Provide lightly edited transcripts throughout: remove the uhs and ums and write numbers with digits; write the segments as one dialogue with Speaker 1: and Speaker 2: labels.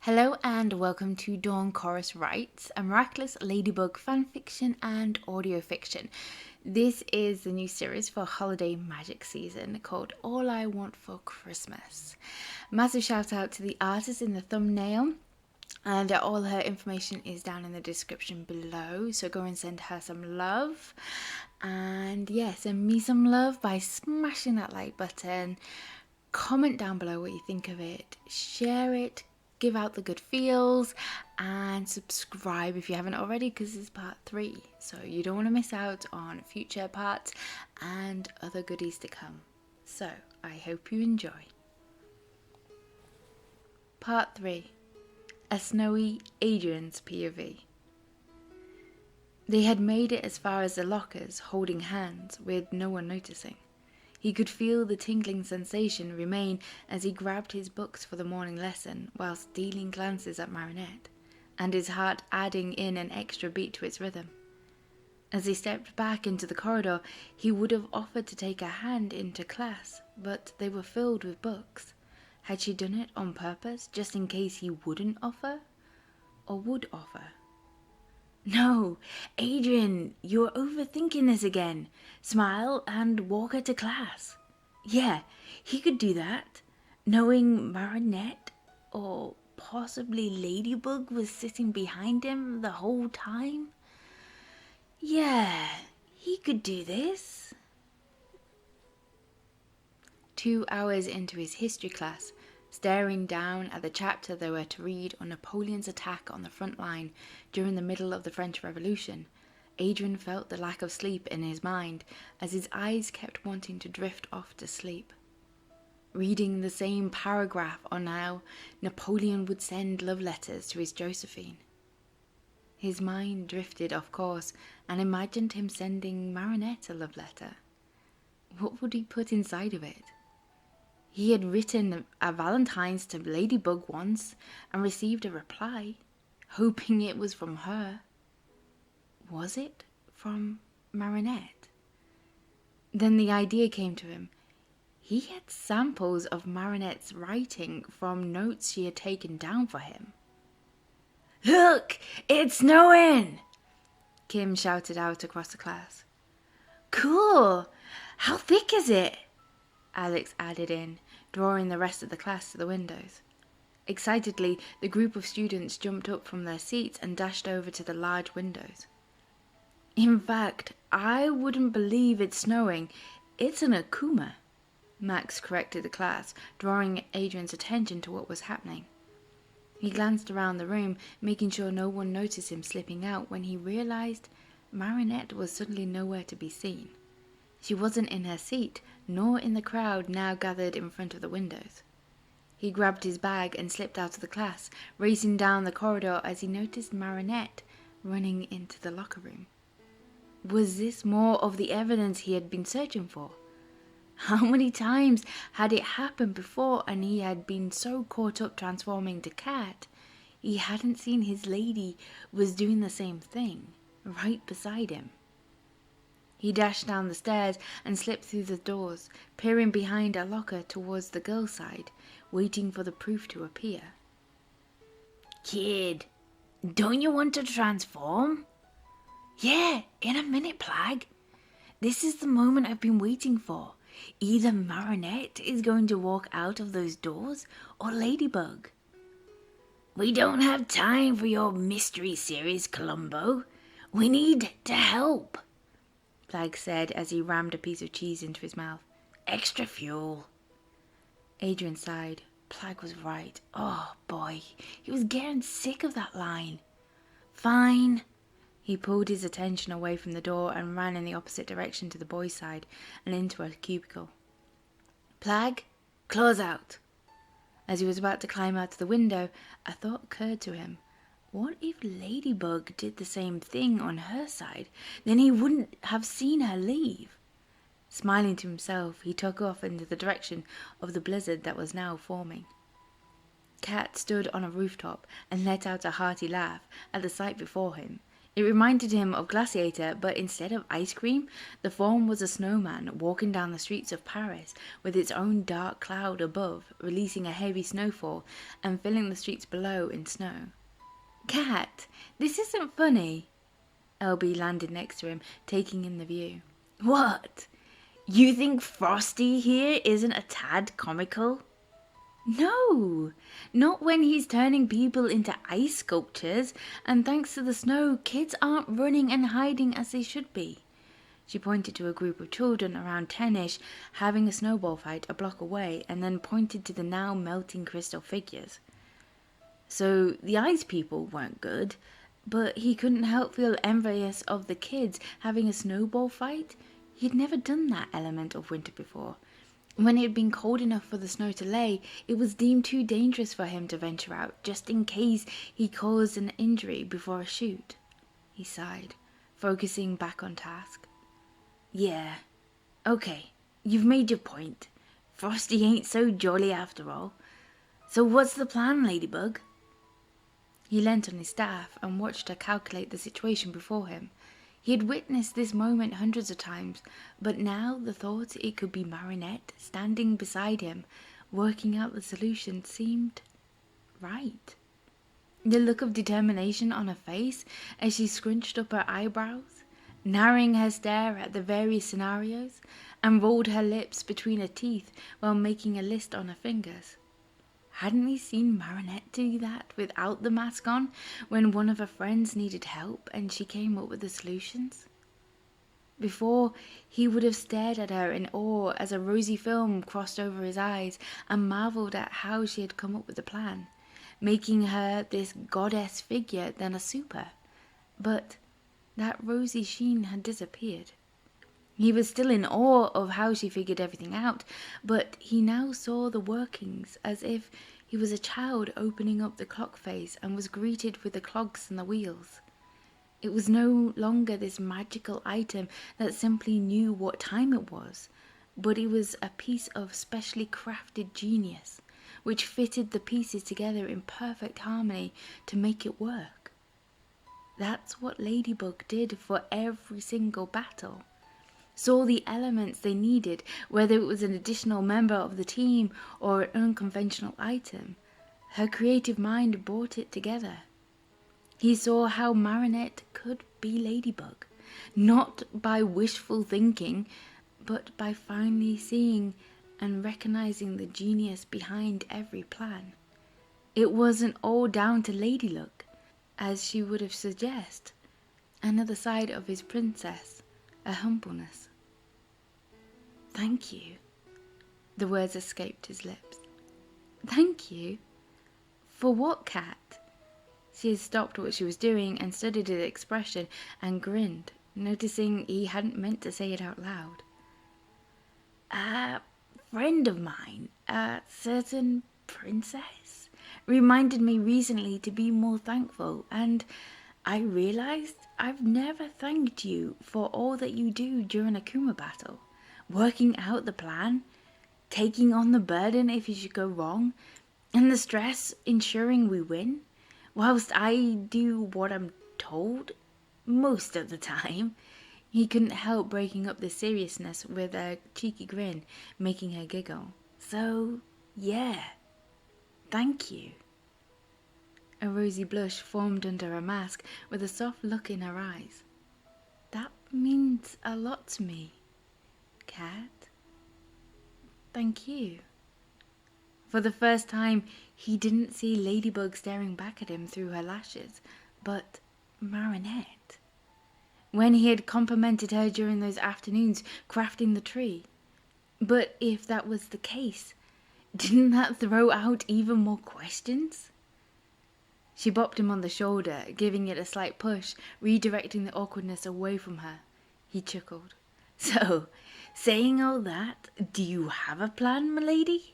Speaker 1: Hello and welcome to Dawn Chorus Writes, a Miraculous Ladybug fanfiction and audio fiction. This is the new series for holiday magic season called All I Want for Christmas. Massive shout out to the artist in the thumbnail, and all her information is down in the description below, so go and send her some love. And yeah, send me some love by smashing that like button. Comment down below what you think of it, share it, give out the good feels, and subscribe if you haven't already, because it's part 3, so you don't want to miss out on future parts and other goodies to come. So I hope you enjoy. Part 3, a Snowy Adrienne's POV. They had made it as far as the lockers, holding hands, with no one noticing. He could feel the tingling sensation remain as he grabbed his books for the morning lesson while stealing glances at Marinette, and his heart adding in an extra beat to its rhythm. As he stepped back into the corridor, he would have offered to take a hand into class, but they were filled with books. Had she done it on purpose, just in case he wouldn't offer? Or would offer? No, Adrien, you're overthinking this again. Smile and walk her to class. Yeah, he could do that. Knowing Marinette or possibly Ladybug was sitting behind him the whole time. Yeah, he could do this. 2 hours into his history class, staring down at the chapter they were to read on Napoleon's attack on the front line during the middle of the French Revolution, Adrien felt the lack of sleep in his mind as his eyes kept wanting to drift off to sleep. Reading the same paragraph on how Napoleon would send love letters to his Josephine. His mind drifted off course and imagined him sending Marinette a love letter. What would he put inside of it? He had written a Valentine's to Ladybug once and received a reply, hoping it was from her. Was it from Marinette? Then the idea came to him. He had samples of Marinette's writing from notes she had taken down for him. "Look, it's snowing!" Kim shouted out across the class. "Cool! How thick is it?" Alex added in, drawing the rest of the class to the windows. Excitedly, the group of students jumped up from their seats and dashed over to the large windows. "In fact, I wouldn't believe it's snowing. It's an Akuma," Max corrected the class, drawing Adrien's attention to what was happening. He glanced around the room, making sure no one noticed him slipping out, when he realized Marinette was suddenly nowhere to be seen. She wasn't in her seat, nor in the crowd now gathered in front of the windows. He grabbed his bag and slipped out of the class, racing down the corridor as he noticed Marinette running into the locker room. Was this more of the evidence he had been searching for? How many times had it happened before, and he had been so caught up transforming to cat, he hadn't seen his lady was doing the same thing, right beside him. He dashed down the stairs and slipped through the doors, peering behind a locker towards the girl's side, waiting for the proof to appear. "Kid, don't you want to transform?" "Yeah, in a minute, Plagg. This is the moment I've been waiting for. Either Marinette is going to walk out of those doors, or Ladybug." "We don't have time for your mystery series, Columbo. We need to help," Plagg said as he rammed a piece of cheese into his mouth. "Extra fuel." Adrien sighed. Plagg was right. Oh boy, he was getting sick of that line. "Fine." He pulled his attention away from the door and ran in the opposite direction to the boys' side and into a cubicle. "Plagg, claws out." As he was about to climb out of the window, a thought occurred to him. What if Ladybug did the same thing on her side? Then he wouldn't have seen her leave. Smiling to himself, he took off into the direction of the blizzard that was now forming. Cat stood on a rooftop and let out a hearty laugh at the sight before him. It reminded him of Glaciator, but instead of ice cream, the form was a snowman walking down the streets of Paris with its own dark cloud above, releasing a heavy snowfall and filling the streets below in snow. "Cat, this isn't funny." LB landed next to him, taking in the view. "What? You think Frosty here isn't a tad comical?" "No, not when he's turning people into ice sculptures, and thanks to the snow, kids aren't running and hiding as they should be." She pointed to a group of children around 10-ish having a snowball fight a block away, and then pointed to the now melting crystal figures. So the ice people weren't good, but he couldn't help feel envious of the kids having a snowball fight. He'd never done that element of winter before. When it had been cold enough for the snow to lay, it was deemed too dangerous for him to venture out, just in case he caused an injury before a shoot. He sighed, focusing back on task. "Yeah, okay, you've made your point. Frosty ain't so jolly after all. So what's the plan, Ladybug?" He leant on his staff and watched her calculate the situation before him. He had witnessed this moment hundreds of times, but now the thought it could be Marinette standing beside him, working out the solution, seemed right. The look of determination on her face as she scrunched up her eyebrows, narrowing her stare at the various scenarios, and rolled her lips between her teeth while making a list on her fingers. Hadn't he seen Marinette do that without the mask on when one of her friends needed help and she came up with the solutions? Before, he would have stared at her in awe as a rosy film crossed over his eyes and marveled at how she had come up with the plan, making her this goddess figure than a super. But that rosy sheen had disappeared. He was still in awe of how she figured everything out, but he now saw the workings as if he was a child opening up the clock face and was greeted with the clogs and the wheels. It was no longer this magical item that simply knew what time it was, but it was a piece of specially crafted genius, which fitted the pieces together in perfect harmony to make it work. That's what Ladybug did for every single battle. Saw the elements they needed, whether it was an additional member of the team or an unconventional item. Her creative mind brought it together. He saw how Marinette could be Ladybug, not by wishful thinking, but by finally seeing and recognizing the genius behind every plan. It wasn't all down to Lady Luck, as she would have suggested. Another side of his princess, a humbleness. "Thank you." The words escaped his lips. "Thank you? For what, Cat?" She had stopped what she was doing and studied his expression and grinned, noticing he hadn't meant to say it out loud. "A friend of mine, a certain princess, reminded me recently to be more thankful, and I realized I've never thanked you for all that you do during a Kuma battle. Working out the plan, taking on the burden if you should go wrong, and the stress ensuring we win, whilst I do what I'm told most of the time." He couldn't help breaking up the seriousness with a cheeky grin, making her giggle. "So, yeah, thank you." A rosy blush formed under her mask with a soft look in her eyes. "That means a lot to me, Cat. Thank you." For the first time, he didn't see Ladybug staring back at him through her lashes, but Marinette. When he had complimented her during those afternoons crafting the tree. But if that was the case, didn't that throw out even more questions? She bopped him on the shoulder, giving it a slight push, redirecting the awkwardness away from her. He chuckled. "So, saying all that, do you have a plan, m'lady?"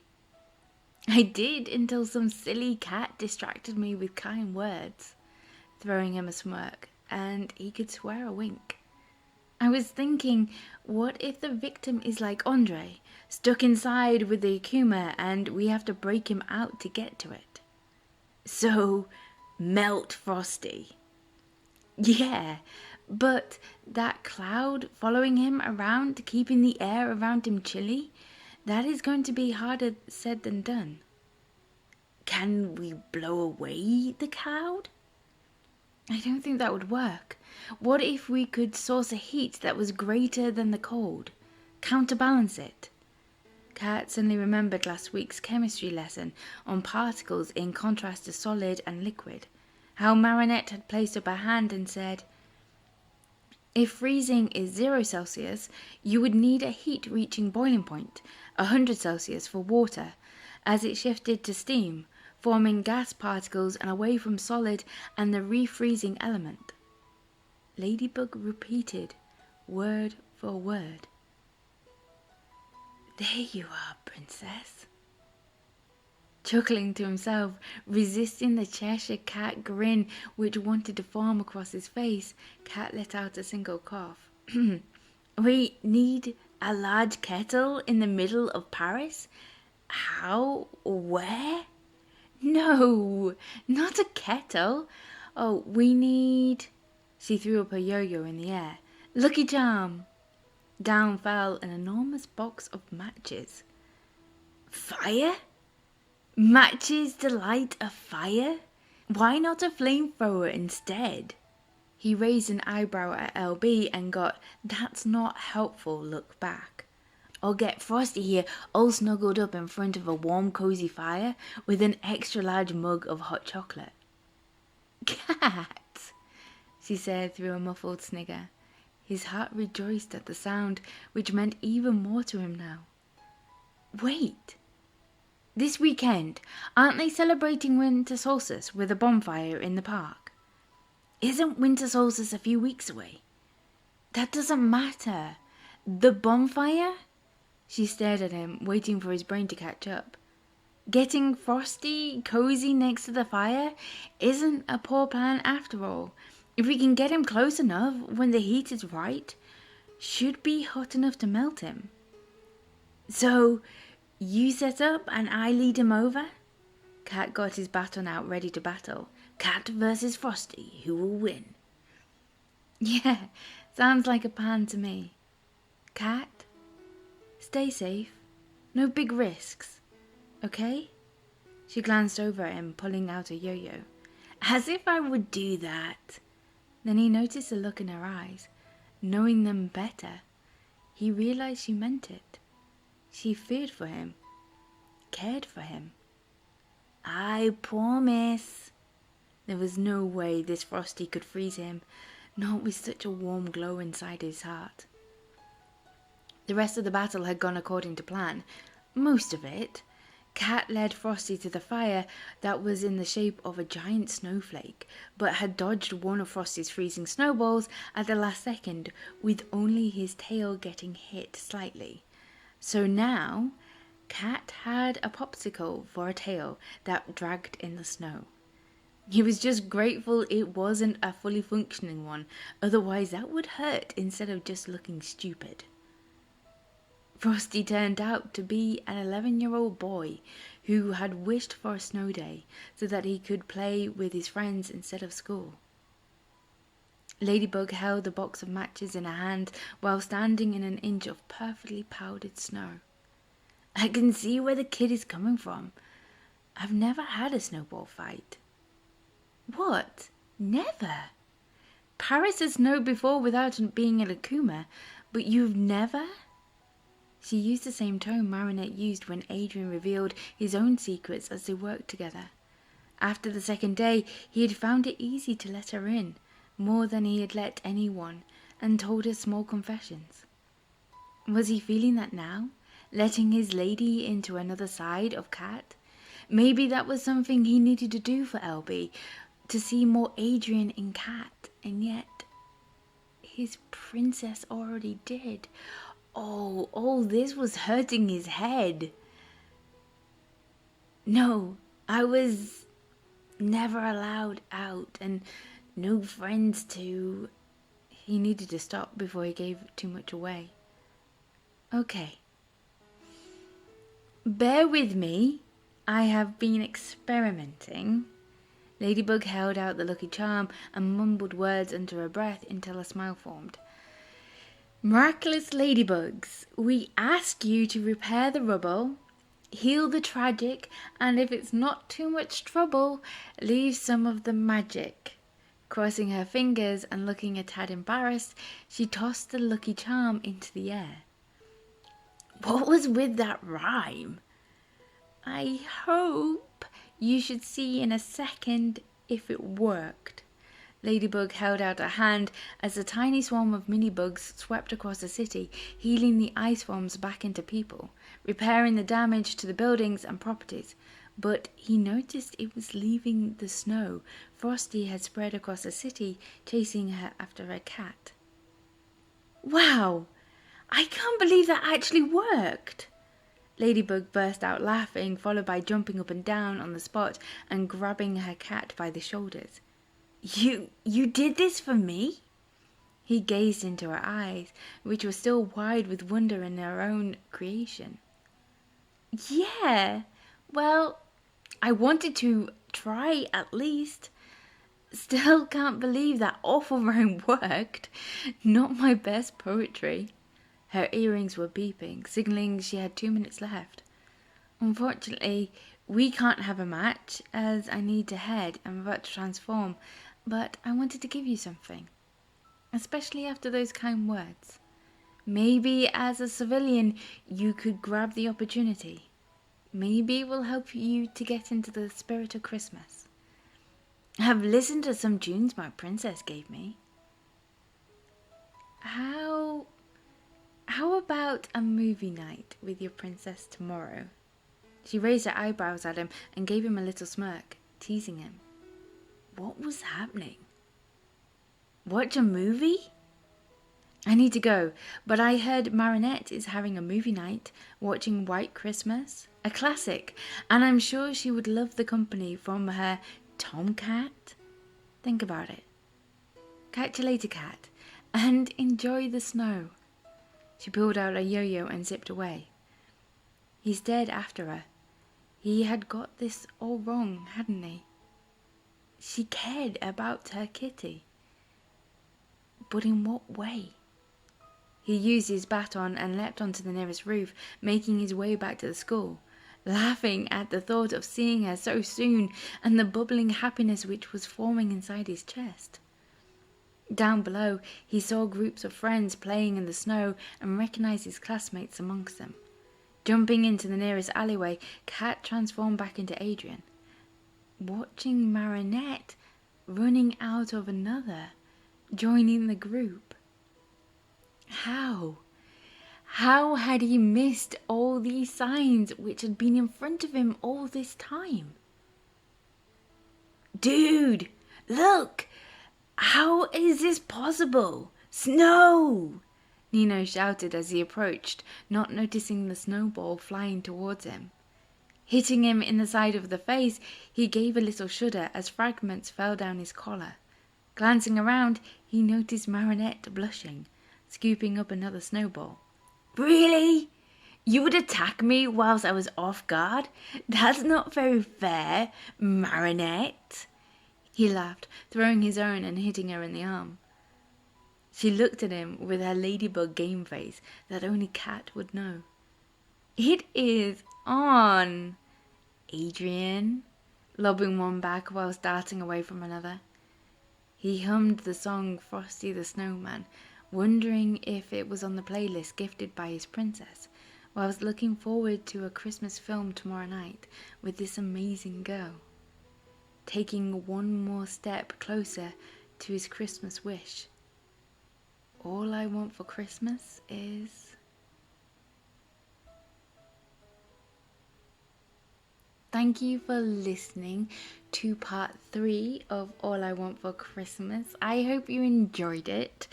Speaker 1: "I did until some silly cat distracted me with kind words," throwing him a smirk, and he could swear a wink. "I was thinking, what if the victim is like Andre, stuck inside with the Akuma and we have to break him out to get to it?" "So, melt Frosty." Yeah, but that cloud following him around, keeping the air around him chilly, that is going to be harder said than done. Can we blow away the cloud? I don't think that would work. What if we could source a heat that was greater than the cold? Counterbalance it? Kat suddenly remembered last week's chemistry lesson on particles in contrast to solid and liquid. How Marinette had placed up her hand and said, if freezing is 0 Celsius, you would need a heat reaching boiling point, 100 Celsius for water, as it shifted to steam, forming gas particles and away from solid and the refreezing element. Ladybug repeated, word for word. There you are, princess. Chuckling to himself, resisting the Cheshire Cat grin which wanted to form across his face, Cat let out a single cough. We need a large kettle in the middle of Paris? How? Where? No, not a kettle. Oh, we need... She threw up her yo-yo in the air. Lucky charm. Down fell an enormous box of matches. Fire? Matches to light a fire? Why not a flamethrower instead? He raised an eyebrow at LB and got "that's not helpful" look back. Or get Frosty here all snuggled up in front of a warm cozy fire with an extra large mug of hot chocolate. Cat, she said through a muffled snigger. His heart rejoiced at the sound, which meant even more to him now. Wait! This weekend, aren't they celebrating winter solstice with a bonfire in the park? Isn't winter solstice a few weeks away? That doesn't matter. The bonfire? She stared at him, waiting for his brain to catch up. Getting Frosty cozy next to the fire isn't a poor plan after all. If we can get him close enough when the heat is right, should be hot enough to melt him. So, you set up and I lead him over? Cat got his baton out ready to battle. Cat versus Frosty, who will win? Yeah, sounds like a plan to me. Cat, stay safe. No big risks. Okay? She glanced over at him, pulling out a yo-yo. As if I would do that. Then he noticed the look in her eyes. Knowing them better, he realized she meant it. She feared for him, cared for him. I promise. There was no way this Frosty could freeze him, not with such a warm glow inside his heart. The rest of the battle had gone according to plan. Most of it. Cat led Frosty to the fire that was in the shape of a giant snowflake, but had dodged one of Frosty's freezing snowballs at the last second, with only his tail getting hit slightly. So now, Cat had a popsicle for a tail that dragged in the snow. He was just grateful it wasn't a fully functioning one, otherwise that would hurt instead of just looking stupid. Frosty turned out to be an 11-year-old boy who had wished for a snow day so that he could play with his friends instead of school. Ladybug held the box of matches in her hand while standing in an inch of perfectly powdered snow. I can see where the kid is coming from. I've never had a snowball fight. What? Never? Paris has snowed before without being a Lakuma, but you've never? She used the same tone Marinette used when Adrien revealed his own secrets as they worked together. After the second day, he had found it easy to let her in, more than he had let anyone, and told her small confessions. Was he feeling that now, letting his lady into another side of Cat? Maybe that was something he needed to do for LB, to see more Adrien in Cat, and yet his princess already did. Oh, all this was hurting his head. No, I was never allowed out, and no friends to... He needed to stop before he gave too much away. Okay. Bear with me. I have been experimenting. Ladybug held out the lucky charm and mumbled words under her breath until a smile formed. Miraculous Ladybugs, we ask you to repair the rubble, heal the tragic, and if it's not too much trouble, leave some of the magic. Crossing her fingers and looking a tad embarrassed, she tossed the lucky charm into the air. What was with that rhyme? I hope you should see in a second if it worked. Ladybug held out a hand as a tiny swarm of mini-bugs swept across the city, healing the ice forms back into people, repairing the damage to the buildings and properties. But he noticed it was leaving the snow Frosty had spread across the city, chasing her after her cat. Wow! I can't believe that actually worked! Ladybug burst out laughing, followed by jumping up and down on the spot and grabbing her cat by the shoulders. You did this for me? He gazed into her eyes, which were still wide with wonder in her own creation. Yeah, well, I wanted to try at least. Still can't believe that awful rhyme worked. Not my best poetry. Her earrings were beeping, signaling she had 2 minutes left. Unfortunately, we can't have a match, as I need to head. I'm about to transform, but I wanted to give you something, especially after those kind words. Maybe as a civilian, you could grab the opportunity. Maybe it will help you to get into the spirit of Christmas. I've listened to some tunes my princess gave me. How about a movie night with your princess tomorrow? She raised her eyebrows at him and gave him a little smirk, teasing him. What was happening? Watch a movie? I need to go, but I heard Marinette is having a movie night, watching White Christmas, a classic, and I'm sure she would love the company from her tomcat. Think about it. Catch you later, cat, and enjoy the snow. She pulled out a yo-yo and zipped away. He stared after her. He had got this all wrong, hadn't he? She cared about her kitty. But in what way? He used his baton and leapt onto the nearest roof, making his way back to the school, laughing at the thought of seeing her so soon and the bubbling happiness which was forming inside his chest. Down below, he saw groups of friends playing in the snow and recognized his classmates amongst them. Jumping into the nearest alleyway, Cat transformed back into Adrien. Watching Marinette running out of another, joining the group. How? How had he missed all these signs which had been in front of him all this time? Dude, look! How is this possible? Snow! Nino shouted as he approached, not noticing the snowball flying towards him. Hitting him in the side of the face, he gave a little shudder as fragments fell down his collar. Glancing around, he noticed Marinette blushing, scooping up another snowball. Really? You would attack me whilst I was off guard? That's not very fair, Marinette. He laughed, throwing his own and hitting her in the arm. She looked at him with her ladybug game face that only Cat would know. It is on, Adrien, lobbing one back whilst darting away from another. He hummed the song Frosty the Snowman, wondering if it was on the playlist gifted by his princess, whilst looking forward to a Christmas film tomorrow night with this amazing girl. Taking one more step closer to his Christmas wish. All I want for Christmas is... Thank you for listening to part 3 of All I Want for Christmas. I hope you enjoyed it.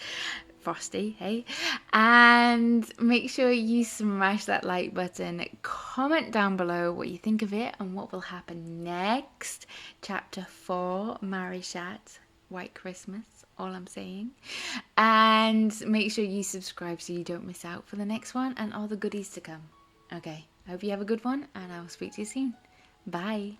Speaker 1: Frosty, hey? And make sure you smash that like button. Comment down below what you think of it and what will happen next. Chapter 4, Marinette, White Christmas, all I'm saying. And make sure you subscribe so you don't miss out for the next one and all the goodies to come. Okay, I hope you have a good one and I will speak to you soon. Bye.